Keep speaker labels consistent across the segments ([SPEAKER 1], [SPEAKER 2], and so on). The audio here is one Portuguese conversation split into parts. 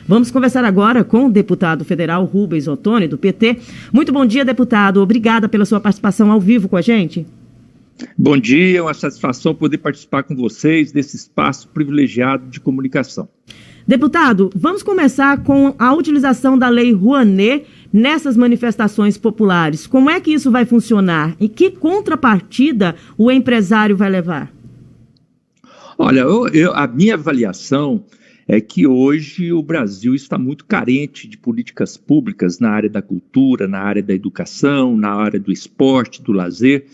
[SPEAKER 1] Vamos conversar agora com o deputado federal Rubens Ottoni, do PT. Muito bom dia, deputado. Obrigada pela sua participação ao vivo com a gente.
[SPEAKER 2] Bom dia, é uma satisfação poder participar com vocês desse espaço privilegiado de comunicação.
[SPEAKER 1] Deputado, vamos começar com a utilização da Lei Rouanet nessas manifestações populares. Como é que isso vai funcionar? E que contrapartida o empresário vai levar?
[SPEAKER 2] Olha, a minha avaliação é que hoje o Brasil está muito carente de políticas públicas na área da cultura, na área da educação, na área do esporte, do lazer,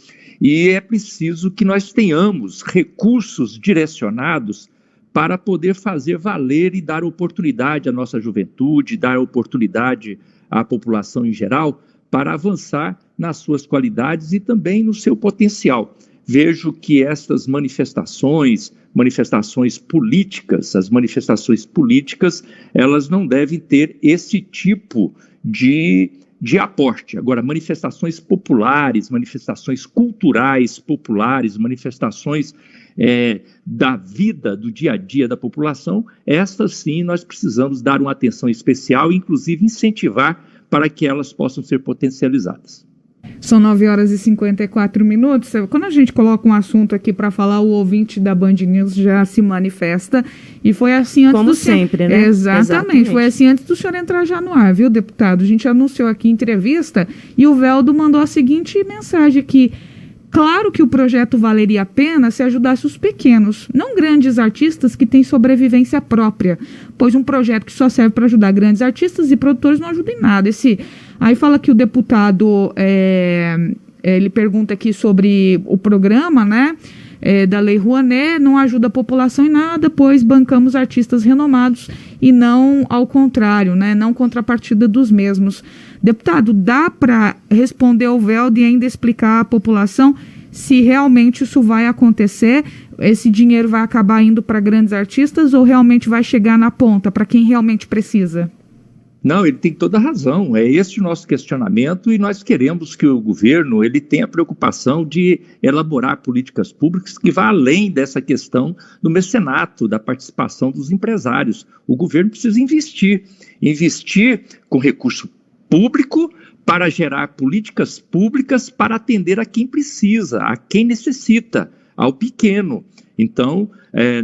[SPEAKER 2] e é preciso que nós tenhamos recursos direcionados para poder fazer valer e dar oportunidade à nossa juventude, dar oportunidade à população em geral para avançar nas suas qualidades e também no seu potencial. Vejo que estas manifestações políticas, as manifestações políticas, elas não devem ter esse tipo de aporte. Agora, manifestações populares, manifestações culturais populares, manifestações da vida, do dia a dia da população, estas sim nós precisamos dar uma atenção especial e inclusive incentivar para que elas possam ser potencializadas.
[SPEAKER 3] São 9h54. Quando a gente coloca um assunto aqui para falar, o ouvinte da Band News já se manifesta. E foi assim antes
[SPEAKER 1] Como sempre, né?
[SPEAKER 3] Exatamente. Foi assim antes do senhor entrar já no ar, viu, deputado? A gente anunciou aqui em entrevista e o Veldo mandou a seguinte mensagem aqui. Claro que o projeto valeria a pena se ajudasse os pequenos, não grandes artistas que têm sobrevivência própria, pois um projeto que só serve para ajudar grandes artistas e produtores não ajuda em nada. Aí fala que o deputado, ele pergunta aqui sobre o programa, né, da Lei Rouanet, não ajuda a população em nada, pois bancamos artistas renomados e não ao contrário, né, não contrapartida dos mesmos. Deputado, dá para responder ao Veldo e ainda explicar à população se realmente isso vai acontecer, esse dinheiro vai acabar indo para grandes artistas ou realmente vai chegar na ponta, para quem realmente precisa?
[SPEAKER 2] Não, ele tem toda a razão, é esse o nosso questionamento e nós queremos que o governo ele tenha a preocupação de elaborar políticas públicas que vá além dessa questão do mecenato, da participação dos empresários. O governo precisa investir com recurso público para gerar políticas públicas para atender a quem precisa, a quem necessita, ao pequeno. Então,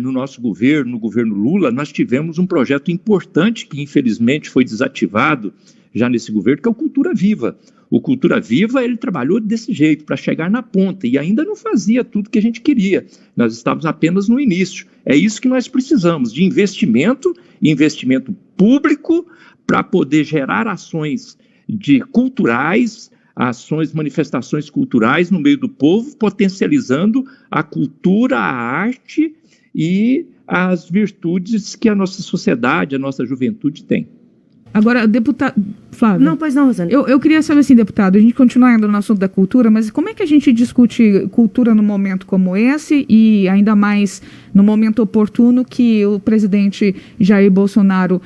[SPEAKER 2] no nosso governo, no governo Lula, nós tivemos um projeto importante que infelizmente foi desativado já nesse governo, que é o Cultura Viva. O Cultura Viva, ele trabalhou desse jeito, para chegar na ponta, e ainda não fazia tudo que a gente queria. Nós estávamos apenas no início. É isso que nós precisamos, de investimento público, para poder gerar ações culturais, manifestações culturais no meio do povo, potencializando a cultura, a arte e as virtudes que a nossa sociedade, a nossa juventude tem.
[SPEAKER 3] Agora, deputado Flávio.
[SPEAKER 1] Não, pois não, Rosane.
[SPEAKER 3] Eu queria saber assim, deputado, a gente continua ainda no assunto da cultura, mas como é que a gente discute cultura num momento como esse e ainda mais no momento oportuno que o presidente Jair Bolsonaro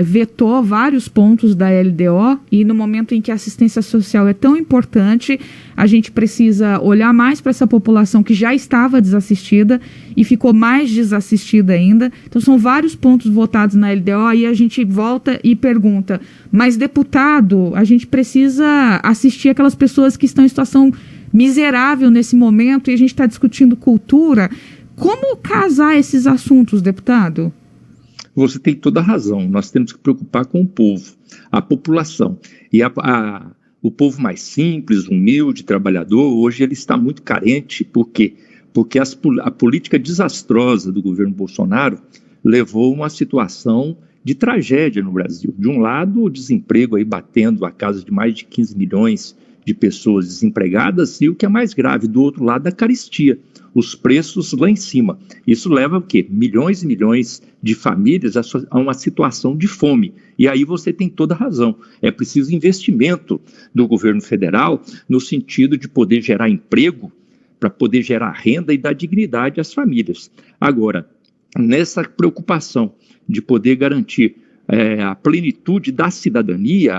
[SPEAKER 3] vetou vários pontos da LDO e no momento em que a assistência social é tão importante, a gente precisa olhar mais para essa população que já estava desassistida e ficou mais desassistida ainda. Então são vários pontos votados na LDO e a gente volta e pergunta, mas deputado, a gente precisa assistir aquelas pessoas que estão em situação miserável nesse momento e a gente está discutindo cultura. Como casar esses assuntos, deputado?
[SPEAKER 2] Você tem toda a razão. Nós temos que preocupar com o povo, a população. E o povo mais simples, humilde, trabalhador, hoje ele está muito carente. Por quê? Porque a política desastrosa do governo Bolsonaro levou a uma situação de tragédia no Brasil. De um lado, o desemprego aí batendo a casa de mais de 15 milhões de pessoas desempregadas e o que é mais grave, do outro lado, a carestia, os preços lá em cima. Isso leva o quê? Milhões e milhões de famílias a uma situação de fome. E aí você tem toda a razão. É preciso investimento do governo federal no sentido de poder gerar emprego, para poder gerar renda e dar dignidade às famílias. Agora, nessa preocupação de poder garantir a plenitude da cidadania,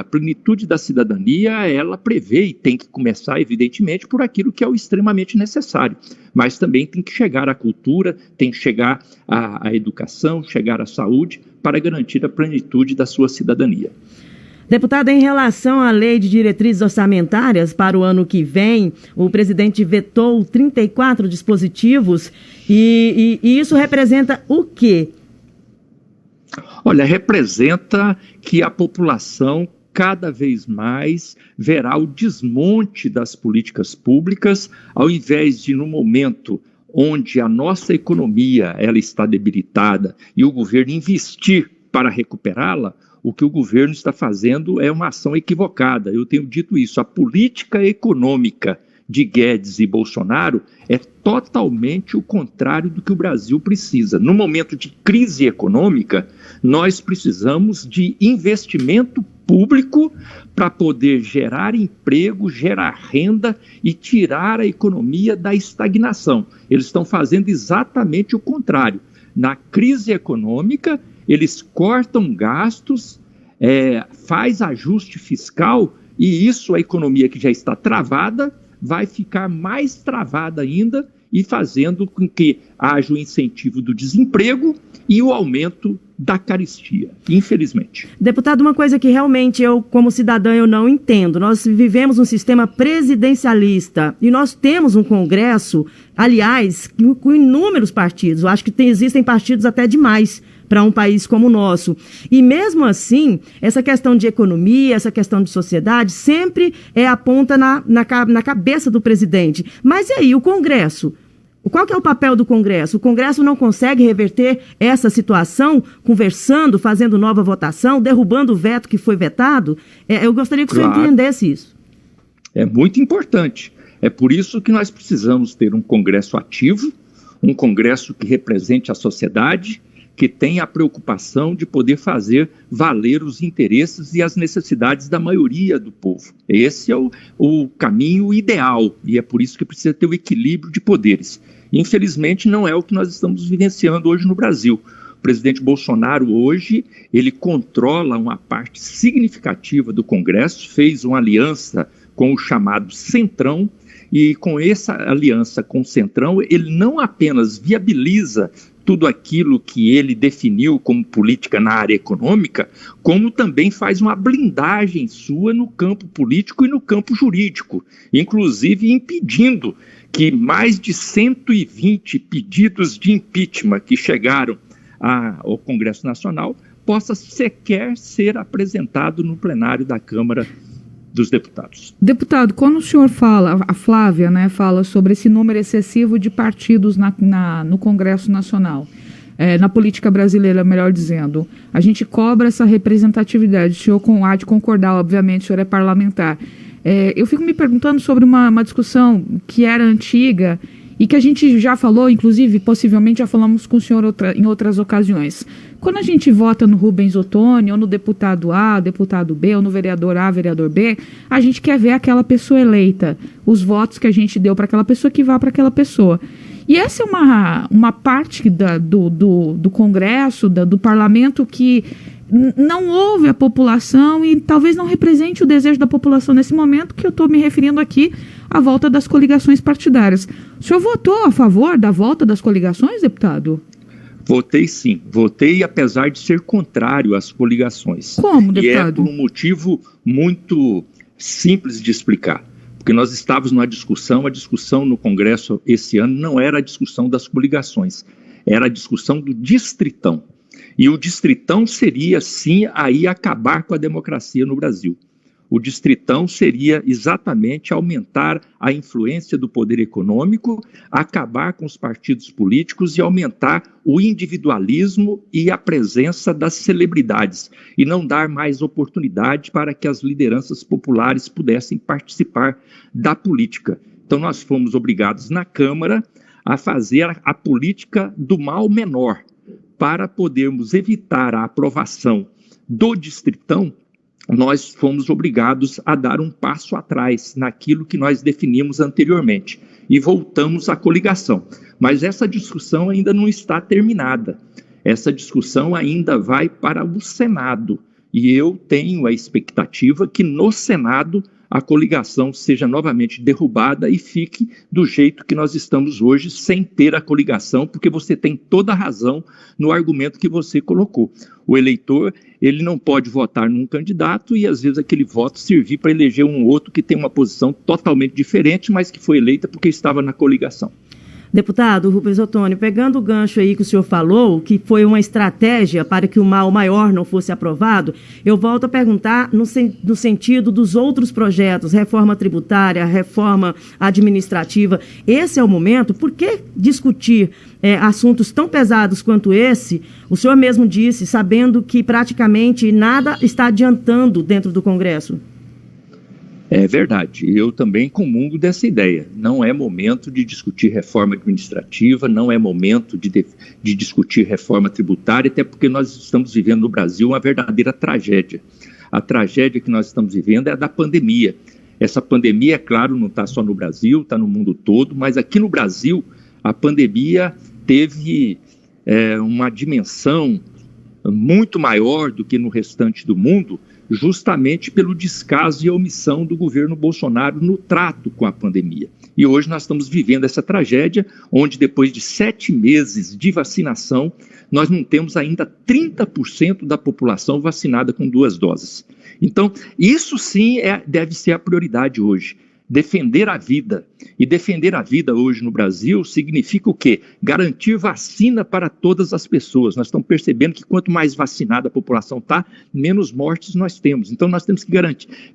[SPEAKER 2] ela prevê e tem que começar, evidentemente, por aquilo que é o extremamente necessário, mas também tem que chegar à cultura, tem que chegar à educação, chegar à saúde, para garantir a plenitude da sua cidadania.
[SPEAKER 1] Deputada, em relação à lei de diretrizes orçamentárias para o ano que vem, o presidente vetou 34 dispositivos e isso representa o quê?
[SPEAKER 2] Olha, representa que a população cada vez mais verá o desmonte das políticas públicas, ao invés de, no momento onde a nossa economia ela está debilitada e o governo investir para recuperá-la, o que o governo está fazendo é uma ação equivocada. Eu tenho dito isso, a política econômica de Guedes e Bolsonaro é totalmente o contrário do que o Brasil precisa. No momento de crise econômica, nós precisamos de investimento público para poder gerar emprego, gerar renda e tirar a economia da estagnação. Eles estão fazendo exatamente o contrário. Na crise econômica, eles cortam gastos, faz ajuste fiscal e isso, a economia que já está travada, vai ficar mais travada ainda e fazendo com que haja o incentivo do desemprego e o aumento da carestia, infelizmente.
[SPEAKER 1] Deputado, uma coisa que realmente eu, como cidadã, eu não entendo. Nós vivemos um sistema presidencialista e nós temos um Congresso, aliás, com inúmeros partidos. Eu acho que existem partidos até demais para um país como o nosso. E mesmo assim, essa questão de economia, essa questão de sociedade, sempre aponta na cabeça do presidente. Mas e aí, o Congresso? Qual que é o papel do Congresso? O Congresso não consegue reverter essa situação, conversando, fazendo nova votação, derrubando o veto que foi vetado? Eu gostaria que o senhor entendesse isso.
[SPEAKER 2] É muito importante. É por isso que nós precisamos ter um Congresso ativo, um Congresso que represente a sociedade, que tem a preocupação de poder fazer valer os interesses e as necessidades da maioria do povo. Esse é o caminho ideal e é por isso que precisa ter o equilíbrio de poderes. Infelizmente, não é o que nós estamos vivenciando hoje no Brasil. O presidente Bolsonaro hoje, ele controla uma parte significativa do Congresso, fez uma aliança com o chamado Centrão, e com essa aliança com o Centrão, ele não apenas viabiliza tudo aquilo que ele definiu como política na área econômica, como também faz uma blindagem sua no campo político e no campo jurídico, inclusive impedindo que mais de 120 pedidos de impeachment que chegaram ao Congresso Nacional possa sequer ser apresentado no plenário da Câmara dos Deputados.
[SPEAKER 3] Deputado, quando o senhor fala, a Flávia, né, fala sobre esse número excessivo de partidos no Congresso Nacional, na política brasileira, melhor dizendo, a gente cobra essa representatividade, o senhor há de concordar, obviamente, o senhor é parlamentar. Eu fico me perguntando sobre uma discussão que era antiga e que a gente já falou, inclusive, possivelmente já falamos com o senhor em outras ocasiões. Quando a gente vota no Rubens Ottoni, ou no deputado A, deputado B, ou no vereador A, vereador B, a gente quer ver aquela pessoa eleita, os votos que a gente deu para aquela pessoa que vá para aquela pessoa. E essa é uma parte do Congresso, do parlamento, que não ouve a população e talvez não represente o desejo da população nesse momento, que eu estou me referindo aqui à volta das coligações partidárias. O senhor votou a favor da volta das coligações, deputado?
[SPEAKER 2] Votei sim, votei apesar de ser contrário às coligações.
[SPEAKER 3] Como, deputado?
[SPEAKER 2] E por um motivo muito simples de explicar. Porque nós estávamos numa discussão, a discussão no Congresso esse ano não era a discussão das coligações, era a discussão do distritão. E o distritão seria, sim, aí acabar com a democracia no Brasil. O distritão seria exatamente aumentar a influência do poder econômico, acabar com os partidos políticos e aumentar o individualismo e a presença das celebridades, e não dar mais oportunidade para que as lideranças populares pudessem participar da política. Então nós fomos obrigados na Câmara a fazer a política do mal menor, para podermos evitar a aprovação do distritão. Nós fomos obrigados a dar um passo atrás naquilo que nós definimos anteriormente e voltamos à coligação. Mas essa discussão ainda não está terminada. essa discussão ainda vai para o Senado. E eu tenho a expectativa que no Senado a coligação seja novamente derrubada e fique do jeito que nós estamos hoje, sem ter a coligação, porque você tem toda a razão no argumento que você colocou. O eleitor, ele não pode votar num candidato e às vezes aquele voto servir para eleger um outro que tem uma posição totalmente diferente, mas que foi eleita porque estava na coligação.
[SPEAKER 1] Deputado Rubens Ottoni, pegando o gancho aí que o senhor falou, que foi uma estratégia para que o mal maior não fosse aprovado, eu volto a perguntar no sentido dos outros projetos, reforma tributária, reforma administrativa. Esse é o momento? Por que discutir assuntos tão pesados quanto esse? O senhor mesmo disse, sabendo que praticamente nada está adiantando dentro do Congresso.
[SPEAKER 2] É verdade, eu também comungo dessa ideia. Não é momento de discutir reforma administrativa, não é momento de discutir reforma tributária, até porque nós estamos vivendo no Brasil uma verdadeira tragédia. A tragédia que nós estamos vivendo é a da pandemia. Essa pandemia, é claro, não está só no Brasil, está no mundo todo, mas aqui no Brasil a pandemia teve uma dimensão muito maior do que no restante do mundo, justamente pelo descaso e omissão do governo Bolsonaro no trato com a pandemia. E hoje nós estamos vivendo essa tragédia, onde depois de 7 meses de vacinação, nós não temos ainda 30% da população vacinada com 2 doses. Então, isso sim deve ser a prioridade hoje. Defender a vida. E defender a vida hoje no Brasil significa o quê? Garantir vacina para todas as pessoas. Nós estamos percebendo que quanto mais vacinada a população está, menos mortes nós temos. Então nós temos que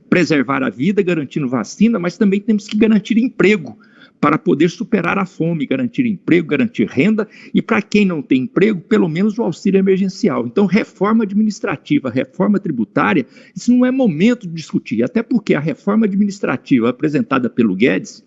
[SPEAKER 2] preservar a vida, garantindo vacina, mas também temos que garantir emprego para poder superar a fome, garantir emprego, garantir renda e para quem não tem emprego, pelo menos o auxílio emergencial. Então, reforma administrativa, reforma tributária, isso não é momento de discutir, até porque a reforma administrativa apresentada pelo Guedes,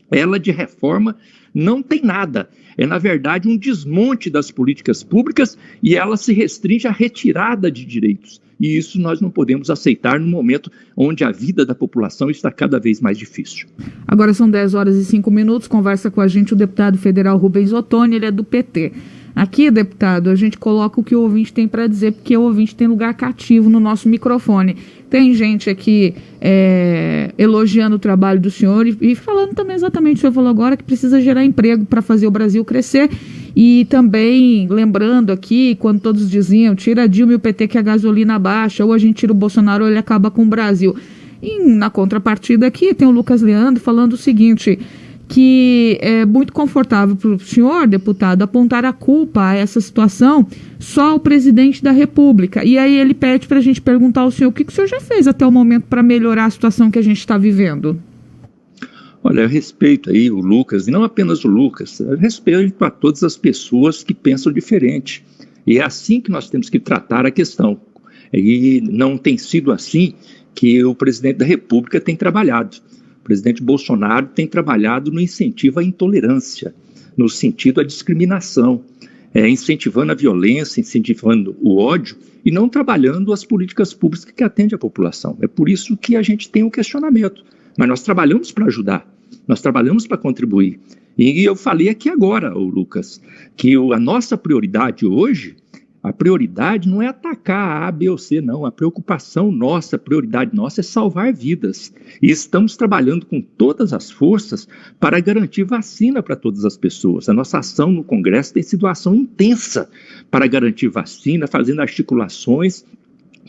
[SPEAKER 2] ela de reforma não tem nada. É, na verdade, um desmonte das políticas públicas e ela se restringe à retirada de direitos. E isso nós não podemos aceitar no momento onde a vida da população está cada vez mais difícil.
[SPEAKER 3] Agora são 10h05, conversa com a gente o deputado federal Rubens Ottoni, ele é do PT. Aqui, deputado, a gente coloca o que o ouvinte tem para dizer, porque o ouvinte tem lugar cativo no nosso microfone. Tem gente aqui elogiando o trabalho do senhor e falando também exatamente, o senhor falou agora que precisa gerar emprego para fazer o Brasil crescer. E também lembrando aqui, quando todos diziam, tira a Dilma e o PT que a gasolina baixa, ou a gente tira o Bolsonaro ou ele acaba com o Brasil. E na contrapartida aqui tem o Lucas Leandro falando o seguinte, que é muito confortável para o senhor, deputado, apontar a culpa a essa situação só ao presidente da República. E aí ele pede para a gente perguntar ao senhor o que o senhor já fez até o momento para melhorar a situação que a gente está vivendo.
[SPEAKER 2] Olha, eu respeito aí o Lucas, e não apenas o Lucas, eu respeito a todas as pessoas que pensam diferente. E é assim que nós temos que tratar a questão. E não tem sido assim que o presidente da República tem trabalhado. O presidente Bolsonaro tem trabalhado no incentivo à intolerância, no sentido à discriminação, incentivando a violência, incentivando o ódio e não trabalhando as políticas públicas que atendem a população. É por isso que a gente tem um questionamento. Mas nós trabalhamos para ajudar, nós trabalhamos para contribuir. E eu falei aqui agora, Lucas, que a nossa prioridade hoje, a prioridade não é atacar a B ou C, não. A preocupação nossa, a prioridade nossa é salvar vidas. E estamos trabalhando com todas as forças para garantir vacina para todas as pessoas. A nossa ação no Congresso tem sido uma ação intensa para garantir vacina, fazendo articulações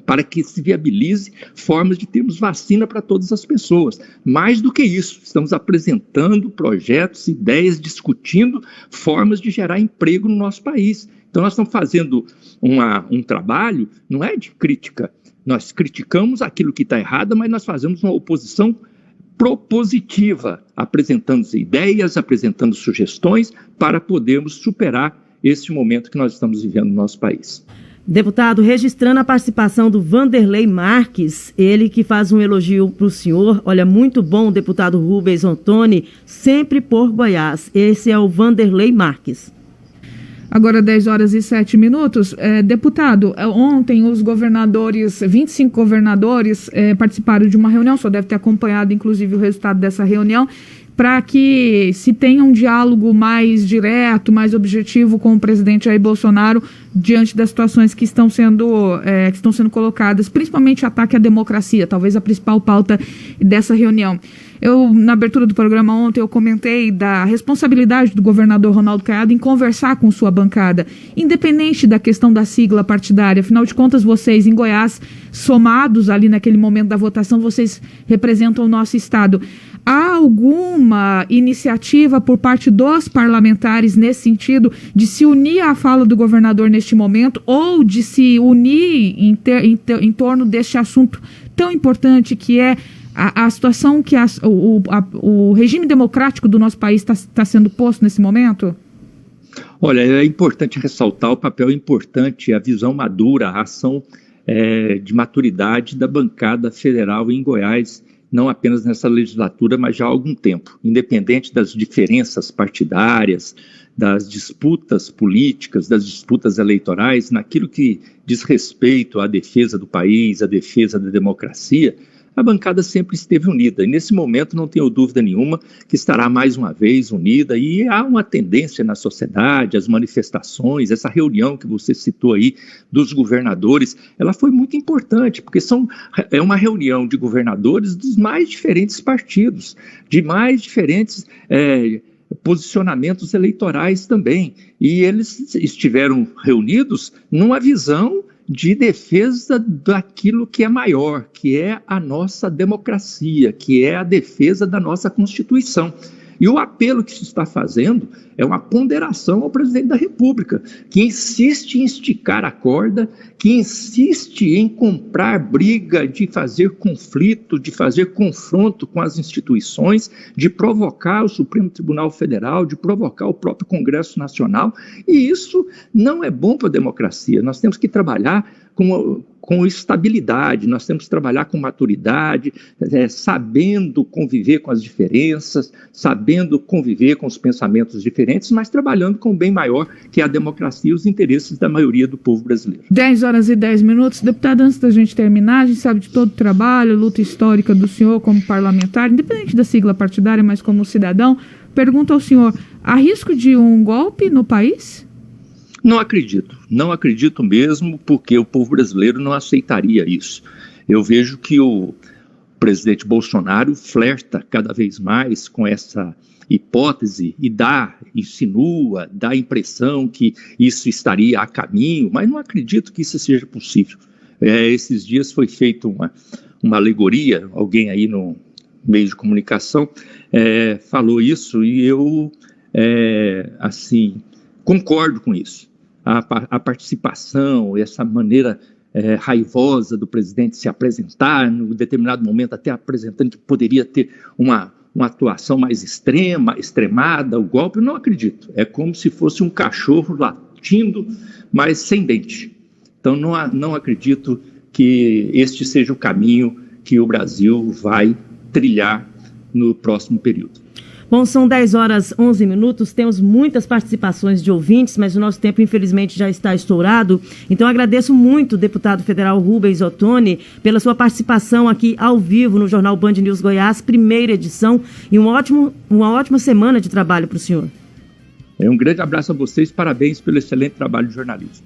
[SPEAKER 2] para que se viabilize formas de termos vacina para todas as pessoas. Mais do que isso, estamos apresentando projetos, ideias, discutindo formas de gerar emprego no nosso país. Então nós estamos fazendo um trabalho, não é de crítica, nós criticamos aquilo que está errado, mas nós fazemos uma oposição propositiva, apresentando ideias, apresentando sugestões para podermos superar esse momento que nós estamos vivendo no nosso país.
[SPEAKER 1] Deputado, registrando a participação do Vanderlei Marques, ele que faz um elogio para o senhor. Olha, muito bom, deputado Rubens Ottoni, sempre por Goiás. Esse é o Vanderlei Marques.
[SPEAKER 3] Agora 10h07. Deputado, ontem os governadores, 25 governadores participaram de uma reunião, o senhor deve ter acompanhado inclusive o resultado dessa reunião, para que se tenha um diálogo mais direto, mais objetivo com o presidente Jair Bolsonaro diante das situações que estão sendo colocadas, principalmente ataque à democracia, talvez a principal pauta dessa reunião. Na abertura do programa ontem, eu comentei da responsabilidade do governador Ronaldo Caiado em conversar com sua bancada, independente da questão da sigla partidária. Afinal de contas, vocês em Goiás, somados ali naquele momento da votação, vocês representam o nosso estado. Há alguma iniciativa por parte dos parlamentares nesse sentido de se unir à fala do governador neste momento ou de se unir em torno deste assunto tão importante que é a situação que o regime democrático do nosso país está sendo posto nesse momento?
[SPEAKER 2] Olha, é importante ressaltar o papel importante, a visão madura, a ação de maturidade da bancada federal em Goiás, não apenas nessa legislatura, mas já há algum tempo. Independente das diferenças partidárias, das disputas políticas, das disputas eleitorais, naquilo que diz respeito à defesa do país, à defesa da democracia, a bancada sempre esteve unida, e nesse momento não tenho dúvida nenhuma que estará mais uma vez unida, e há uma tendência na sociedade, as manifestações, essa reunião que você citou aí dos governadores, ela foi muito importante, porque é uma reunião de governadores dos mais diferentes partidos, de mais diferentes posicionamentos eleitorais também, e eles estiveram reunidos numa visão de defesa daquilo que é maior, que é a nossa democracia, que é a defesa da nossa Constituição. E o apelo que se está fazendo é uma ponderação ao presidente da República, que insiste em esticar a corda, que insiste em comprar briga, de fazer conflito, de fazer confronto com as instituições, de provocar o Supremo Tribunal Federal, de provocar o próprio Congresso Nacional, e isso não é bom para a democracia. Nós temos que trabalhar com estabilidade, nós temos que trabalhar com maturidade, sabendo conviver com as diferenças, sabendo conviver com os pensamentos diferentes, mas trabalhando com o bem maior, que é a democracia e os interesses da maioria do povo brasileiro.
[SPEAKER 3] 10h10. Deputado, antes da gente terminar, a gente sabe de todo o trabalho, luta histórica do senhor como parlamentar, independente da sigla partidária, mas como cidadão, pergunto ao senhor, há risco de um golpe no país?
[SPEAKER 2] Não acredito mesmo, porque o povo brasileiro não aceitaria isso. Eu vejo que o presidente Bolsonaro flerta cada vez mais com essa hipótese e insinua, dá a impressão que isso estaria a caminho, mas não acredito que isso seja possível. Esses dias foi feita uma alegoria, alguém aí no meio de comunicação falou isso e eu, concordo com isso. A participação, essa maneira raivosa do presidente se apresentar, em determinado momento até apresentando que poderia ter uma atuação mais extremada, o golpe, eu não acredito. É como se fosse um cachorro latindo, mas sem dente. Então não acredito que este seja o caminho que o Brasil vai trilhar no próximo período.
[SPEAKER 1] Bom, são 10h11, temos muitas participações de ouvintes, mas o nosso tempo, infelizmente, já está estourado. Então, agradeço muito o deputado federal Rubens Ottoni pela sua participação aqui ao vivo no Jornal Band News Goiás, primeira edição, e uma ótima semana de trabalho para o senhor.
[SPEAKER 2] Um grande abraço a vocês, parabéns pelo excelente trabalho de jornalismo.